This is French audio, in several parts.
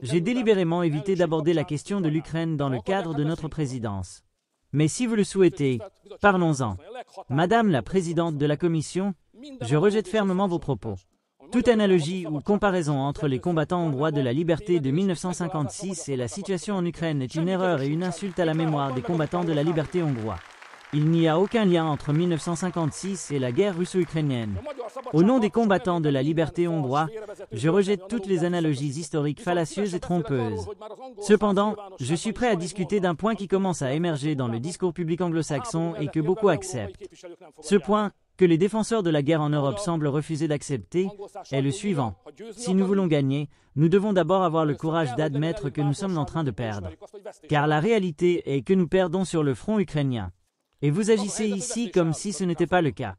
J'ai délibérément évité d'aborder la question de l'Ukraine dans le cadre de notre présidence. Mais si vous le souhaitez, parlons-en. Madame la présidente de la Commission, je rejette fermement vos propos. Toute analogie ou comparaison entre les combattants hongrois de la liberté de 1956 et la situation en Ukraine est une erreur et une insulte à la mémoire des combattants de la liberté hongrois. Il n'y a aucun lien entre 1956 et la guerre russo-ukrainienne. Au nom des combattants de la liberté hongrois, je rejette toutes les analogies historiques fallacieuses et trompeuses. Cependant, je suis prêt à discuter d'un point qui commence à émerger dans le discours public anglo-saxon et que beaucoup acceptent. Ce point, que les défenseurs de la guerre en Europe semblent refuser d'accepter, est le suivant. Si nous voulons gagner, nous devons d'abord avoir le courage d'admettre que nous sommes en train de perdre. Car la réalité est que nous perdons sur le front ukrainien. Et vous agissez ici comme si ce n'était pas le cas.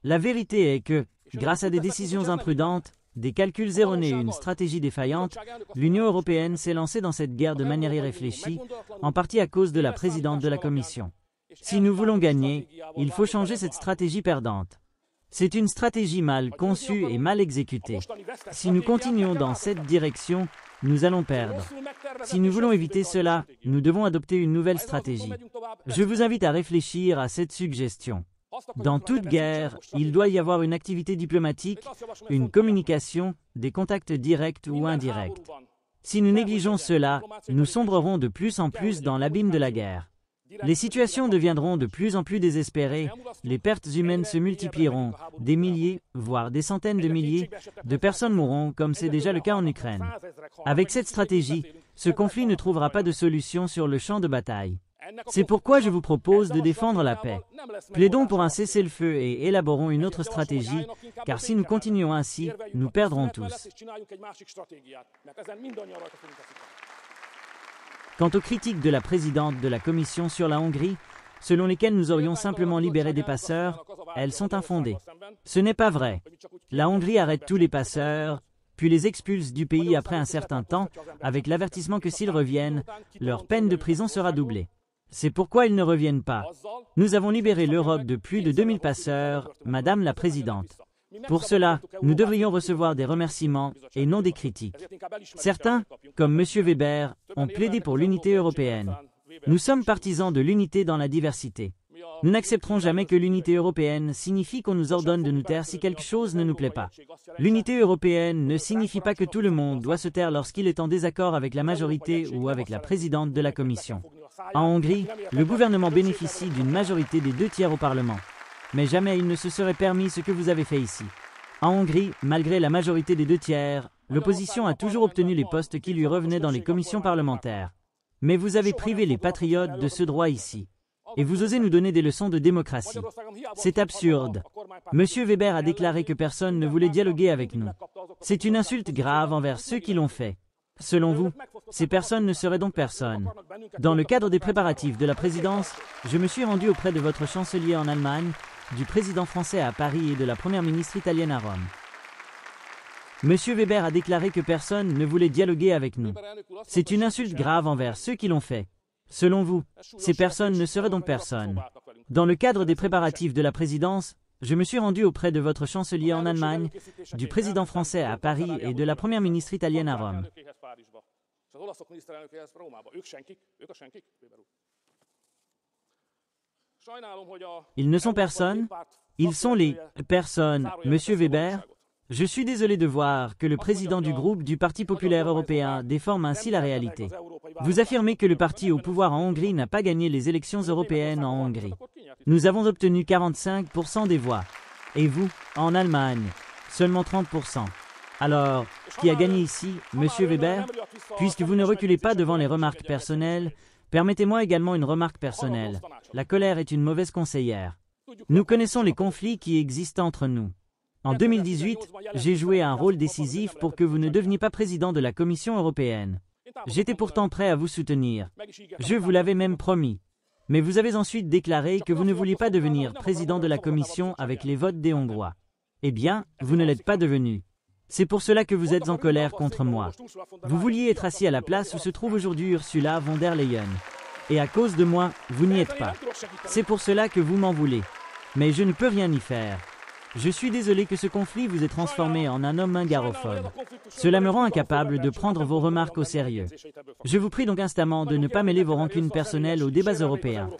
La vérité est que, grâce à des décisions imprudentes, des calculs erronés et une stratégie défaillante, l'Union européenne s'est lancée dans cette guerre de manière irréfléchie, en partie à cause de la présidente de la Commission. Si nous voulons gagner, il faut changer cette stratégie perdante. C'est une stratégie mal conçue et mal exécutée. Si nous continuons dans cette direction, nous allons perdre. Si nous voulons éviter cela, nous devons adopter une nouvelle stratégie. Je vous invite à réfléchir à cette suggestion. Dans toute guerre, il doit y avoir une activité diplomatique, une communication, des contacts directs ou indirects. Si nous négligeons cela, nous sombrerons de plus en plus dans l'abîme de la guerre. Les situations deviendront de plus en plus désespérées, les pertes humaines se multiplieront, des milliers, voire des centaines de milliers, de personnes mourront comme c'est déjà le cas en Ukraine. Avec cette stratégie, ce conflit ne trouvera pas de solution sur le champ de bataille. C'est pourquoi je vous propose de défendre la paix. Plaidons pour un cessez-le-feu et élaborons une autre stratégie, car si nous continuons ainsi, nous perdrons tous. Quant aux critiques de la présidente de la Commission sur la Hongrie, selon lesquelles nous aurions simplement libéré des passeurs, elles sont infondées. Ce n'est pas vrai. La Hongrie arrête tous les passeurs, puis les expulse du pays après un certain temps, avec l'avertissement que s'ils reviennent, leur peine de prison sera doublée. C'est pourquoi ils ne reviennent pas. Nous avons libéré l'Europe de plus de 2000 passeurs, Madame la Présidente. Pour cela, nous devrions recevoir des remerciements et non des critiques. Certains, comme M. Weber, ont plaidé pour l'unité européenne. Nous sommes partisans de l'unité dans la diversité. Nous n'accepterons jamais que l'unité européenne signifie qu'on nous ordonne de nous taire si quelque chose ne nous plaît pas. L'unité européenne ne signifie pas que tout le monde doit se taire lorsqu'il est en désaccord avec la majorité ou avec la présidente de la Commission. En Hongrie, le gouvernement bénéficie d'une majorité des 2/3 au Parlement. Mais jamais il ne se serait permis ce que vous avez fait ici. En Hongrie, malgré la majorité des 2/3, l'opposition a toujours obtenu les postes qui lui revenaient dans les commissions parlementaires. Mais vous avez privé les patriotes de ce droit ici. Et vous osez nous donner des leçons de démocratie. C'est absurde. Monsieur Weber a déclaré que personne ne voulait dialoguer avec nous. C'est une insulte grave envers ceux qui l'ont fait. Selon vous, ces personnes ne seraient donc personne. Dans le cadre des préparatifs de la présidence, je me suis rendu auprès de votre chancelier en Allemagne, du président français à Paris et de la première ministre italienne à Rome. Monsieur Weber a déclaré que personne ne voulait dialoguer avec nous. C'est une insulte grave envers ceux qui l'ont fait. Selon vous, ces personnes ne seraient donc personne. Dans le cadre des préparatifs de la présidence, je me suis rendu auprès de votre chancelier en Allemagne, du président français à Paris et de la première ministre italienne à Rome. Ils ne sont personne, ils sont les personnes, Monsieur Weber. Je suis désolé de voir que le président du groupe du Parti populaire européen déforme ainsi la réalité. Vous affirmez que le parti au pouvoir en Hongrie n'a pas gagné les élections européennes en Hongrie. Nous avons obtenu 45% des voix. Et vous, en Allemagne, seulement 30%. Alors, qui a gagné ici, Monsieur Weber? Puisque vous ne reculez pas devant les remarques personnelles, permettez-moi également une remarque personnelle. La colère est une mauvaise conseillère. Nous connaissons les conflits qui existent entre nous. En 2018, j'ai joué un rôle décisif pour que vous ne deveniez pas président de la Commission européenne. J'étais pourtant prêt à vous soutenir. Je vous l'avais même promis. Mais vous avez ensuite déclaré que vous ne vouliez pas devenir président de la Commission avec les votes des Hongrois. Eh bien, vous ne l'êtes pas devenu. C'est pour cela que vous êtes en colère contre moi. Vous vouliez être assis à la place où se trouve aujourd'hui Ursula von der Leyen. Et à cause de moi, vous n'y êtes pas. C'est pour cela que vous m'en voulez. Mais je ne peux rien y faire. Je suis désolé que ce conflit vous ait transformé en un homme hungarophobe. Cela me rend incapable de prendre vos remarques au sérieux. Je vous prie donc instamment de ne pas mêler vos rancunes personnelles aux débats européens.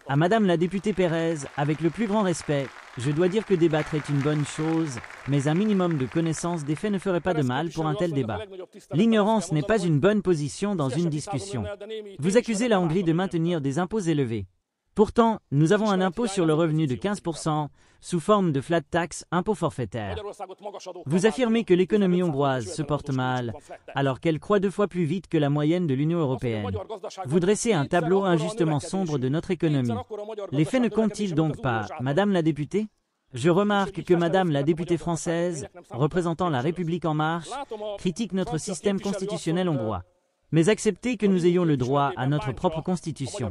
À Madame la députée Pérez, avec le plus grand respect, je dois dire que débattre est une bonne chose, mais un minimum de connaissance des faits ne ferait pas de mal pour un tel débat. L'ignorance n'est pas une bonne position dans une discussion. Vous accusez la Hongrie de maintenir des impôts élevés. Pourtant, nous avons un impôt sur le revenu de 15%, sous forme de flat tax, impôt forfaitaire. Vous affirmez que l'économie hongroise se porte mal, alors qu'elle croît 2 fois plus vite que la moyenne de l'Union européenne. Vous dressez un tableau injustement sombre de notre économie. Les faits ne comptent-ils donc pas, Madame la députée ? Je remarque que Madame la députée française, représentant la République en marche, critique notre système constitutionnel hongrois. Mais acceptez que nous ayons le droit à notre propre constitution.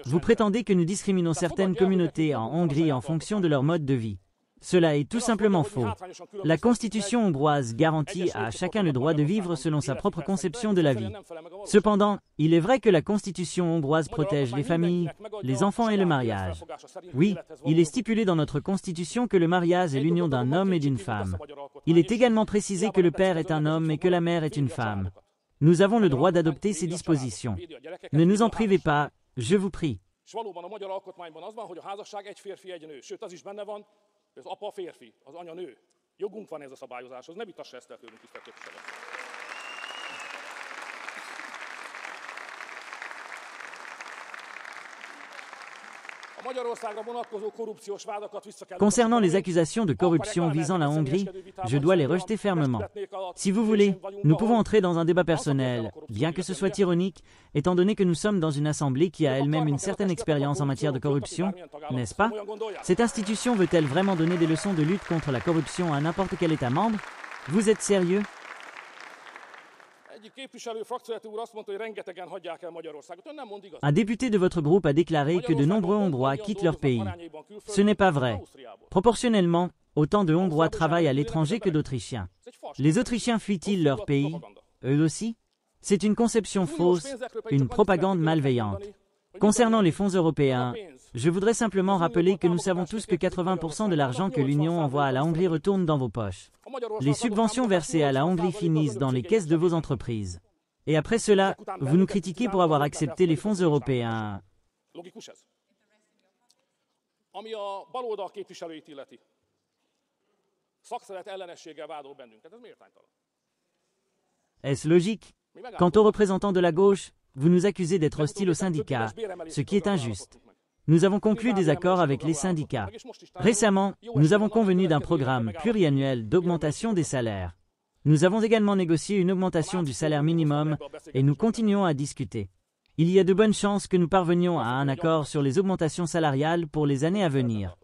Vous prétendez que nous discriminons certaines communautés en Hongrie en fonction de leur mode de vie. Cela est tout simplement faux. La constitution hongroise garantit à chacun le droit de vivre selon sa propre conception de la vie. Cependant, il est vrai que la constitution hongroise protège les familles, les enfants et le mariage. Oui, il est stipulé dans notre constitution que le mariage est l'union d'un homme et d'une femme. Il est également précisé que le père est un homme et que la mère est une femme. Nous avons le droit d'adopter ces dispositions. Ne nous en privez pas, je vous prie. Concernant les accusations de corruption visant la Hongrie, je dois les rejeter fermement. Si vous voulez, nous pouvons entrer dans un débat personnel, bien que ce soit ironique, étant donné que nous sommes dans une assemblée qui a elle-même une certaine expérience en matière de corruption, n'est-ce pas? Cette institution veut-elle vraiment donner des leçons de lutte contre la corruption à n'importe quel État membre? Vous êtes sérieux? Un député de votre groupe a déclaré que de nombreux Hongrois quittent leur pays. Ce n'est pas vrai. Proportionnellement, autant de Hongrois travaillent à l'étranger que d'Autrichiens. Les Autrichiens fuient-ils leur pays, eux aussi? C'est une conception fausse, une propagande malveillante. Concernant les fonds européens, je voudrais simplement rappeler que nous savons tous que 80% de l'argent que l'Union envoie à la Hongrie retourne dans vos poches. Les subventions versées à la Hongrie finissent dans les caisses de vos entreprises. Et après cela, vous nous critiquez pour avoir accepté les fonds européens. Est-ce logique? Quant aux représentants de la gauche, vous nous accusez d'être hostiles aux syndicats, ce qui est injuste. Nous avons conclu des accords avec les syndicats. Récemment, nous avons convenu d'un programme pluriannuel d'augmentation des salaires. Nous avons également négocié une augmentation du salaire minimum et nous continuons à discuter. Il y a de bonnes chances que nous parvenions à un accord sur les augmentations salariales pour les années à venir.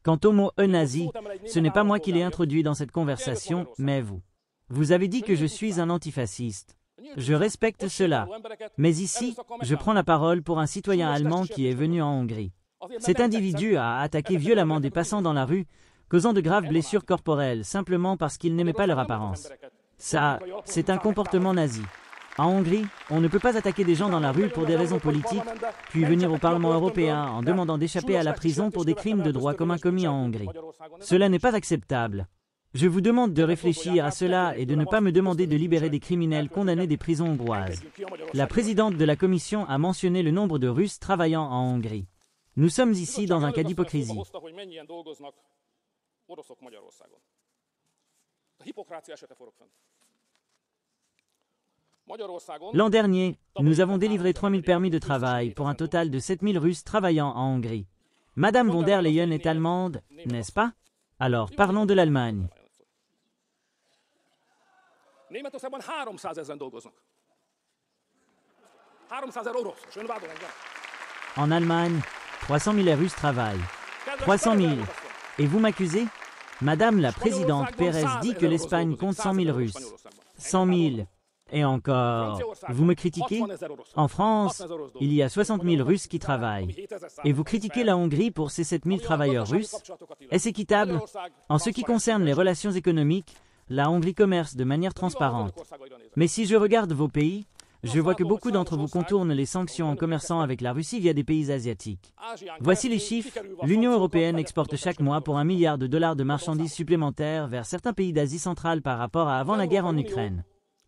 Quant au mot euthanasie, ce n'est pas moi qui l'ai introduit dans cette conversation, mais vous. Vous avez dit que je suis un antifasciste. Je respecte cela. Mais ici, je prends la parole pour un citoyen allemand qui est venu en Hongrie. Cet individu a attaqué violemment des passants dans la rue, causant de graves blessures corporelles simplement parce qu'il n'aimait pas leur apparence. Ça, c'est un comportement nazi. En Hongrie, on ne peut pas attaquer des gens dans la rue pour des raisons politiques, puis venir au Parlement européen en demandant d'échapper à la prison pour des crimes de droit commun commis en Hongrie. Cela n'est pas acceptable. Je vous demande de réfléchir à cela et de ne pas me demander de libérer des criminels condamnés des prisons hongroises. La présidente de la Commission a mentionné le nombre de Russes travaillant en Hongrie. Nous sommes ici dans un cas d'hypocrisie. L'an dernier, nous avons délivré 3000 permis de travail pour un total de 7000 Russes travaillant en Hongrie. Madame von der Leyen est allemande, n'est-ce pas? Alors, parlons de l'Allemagne. En Allemagne, 300 000 Russes travaillent. 300 000. Et vous m'accusez? Madame la présidente Pérez dit que l'Espagne compte 100 000 Russes. 100 000. Et encore, vous me critiquez? En France, il y a 60 000 Russes qui travaillent. Et vous critiquez la Hongrie pour ces 7 000 travailleurs russes? Est-ce équitable? En ce qui concerne les relations économiques, la Hongrie commerce de manière transparente. Mais si je regarde vos pays, je vois que beaucoup d'entre vous contournent les sanctions en commerçant avec la Russie via des pays asiatiques. Voici les chiffres. L'Union européenne exporte chaque mois pour $1 milliard de marchandises supplémentaires vers certains pays d'Asie centrale par rapport à avant la guerre en Ukraine.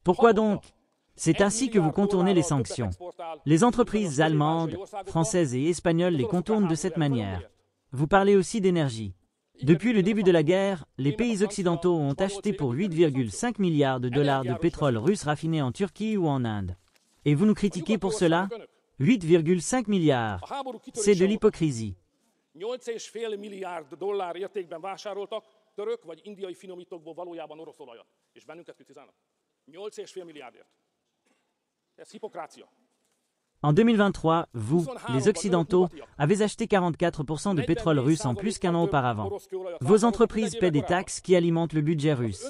Pourquoi donc? C'est ainsi que vous contournez les sanctions. Les entreprises allemandes, françaises et espagnoles les contournent de cette manière. Vous parlez aussi d'énergie. Depuis le début de la guerre, les pays occidentaux ont acheté pour 8,5 milliards de dollars de pétrole russe raffiné en Turquie ou en Inde. Et vous nous critiquez pour cela? 8,5 milliards. C'est de l'hypocrisie. 8,5 milliárd dollár értékben vásároltak török vagy indiai finomítókból valójában orosz olajat. És bennünket kritizálnak. 8,5 milliárdért. Ez hipokrácia. En 2023, vous, les Occidentaux, avez acheté 44% de pétrole russe en plus qu'un an auparavant. Vos entreprises paient des taxes qui alimentent le budget russe.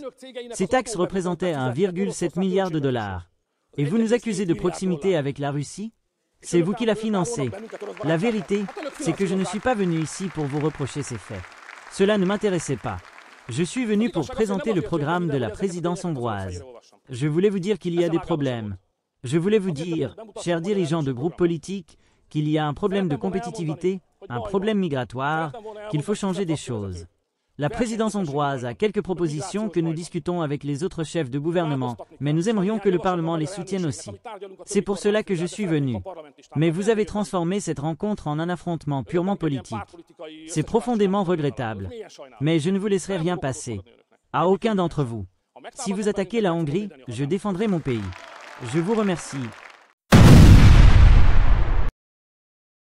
Ces taxes représentaient 1,7 milliard de dollars. Et vous nous accusez de proximité avec la Russie? C'est vous qui la financez. La vérité, c'est que je ne suis pas venu ici pour vous reprocher ces faits. Cela ne m'intéressait pas. Je suis venu pour présenter le programme de la présidence hongroise. Je voulais vous dire qu'il y a des problèmes. Je voulais vous dire, chers dirigeants de groupes politiques, qu'il y a un problème de compétitivité, un problème migratoire, qu'il faut changer des choses. La présidence hongroise a quelques propositions que nous discutons avec les autres chefs de gouvernement, mais nous aimerions que le Parlement les soutienne aussi. C'est pour cela que je suis venu. Mais vous avez transformé cette rencontre en un affrontement purement politique. C'est profondément regrettable. Mais je ne vous laisserai rien passer. À aucun d'entre vous. Si vous attaquez la Hongrie, je défendrai mon pays. Je vous remercie.